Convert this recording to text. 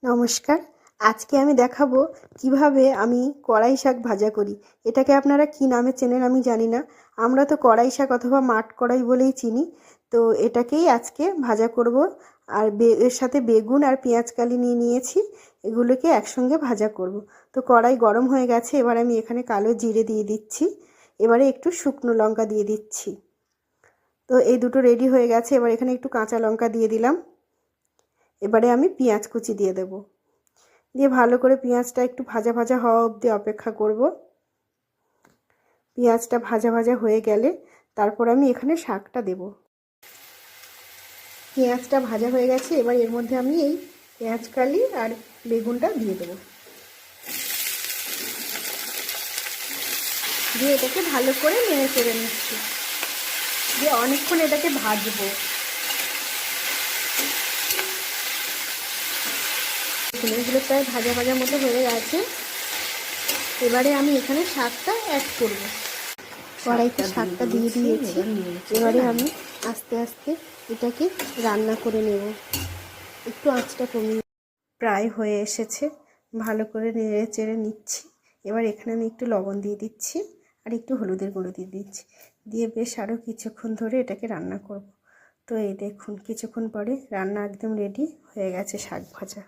নমস্কার। আজকে আমি দেখাবো কিভাবে আমি কড়াই শাক ভাজা করি। এটাকে আপনারা কি নামে চেনেন আমি জানি না। আমরা তো কড়াই শাক অথবা মাঠ কড়াই বলেই চিনি। তো এটাকেই আজকে ভাজা করব। আর এর সাথে বেগুন আর পেঁয়াজকালি নিয়ে নিয়েছি, এগুলোকে একসঙ্গে ভাজা করব। তো কড়াই গরম হয়ে গেছে, এবার আমি এখানে কালো জিরে দিয়ে দিচ্ছি, এবারে একটু শুকনো লঙ্কা দিয়ে দিচ্ছি। তো এই দুটো রেডি হয়ে গেছে, এবার এখানে একটু কাঁচা লঙ্কা দিয়ে দিলাম। এবারে আমি পেঁয়াজ কুচি দিয়ে দেব, দিয়ে ভালো করে পেঁয়াজটা একটু ভাজা ভাজা হওয়া অবধি অপেক্ষা করব। পেঁয়াজটা ভাজা ভাজা হয়ে গেলে তারপর আমি এখানে শাকটা দেব। পেঁয়াজটা ভাজা হয়ে গেছে, এবার এর মধ্যে আমি এই পেঁয়াজকালি আর বেগুনটা দিয়ে দেব, দিয়ে এটাকে ভালো করে নেড়ে চেড়ে নিচ্ছি, দিয়ে অনেকক্ষণ এটাকে ভাজবো। এগুলো প্রায় ভাজা ভাজা মতো হয়ে গেছে। এবারে আমি এখানে শাকটা অ্যাড করব। কড়াইতে শাকটা দিয়ে দিয়েছি, এবারে আমি আস্তে আস্তে এটাকে রান্না করে নেব। একটু আঁচটা কমিয়ে, প্রায় হয়ে এসেছে, ভালো করে নেড়ে চেড়ে নিচ্ছি। এবার এখানে আমি একটু লবণ দিয়ে দিচ্ছি আর একটু হলুদের গুঁড়ো দিয়ে দিচ্ছি, দিয়ে বেশ আরও কিছুক্ষণ ধরে এটাকে রান্না করব। তো এই দেখুন, কিছুক্ষণ পরে রান্না একদম রেডি হয়ে গেছে শাক ভাজা।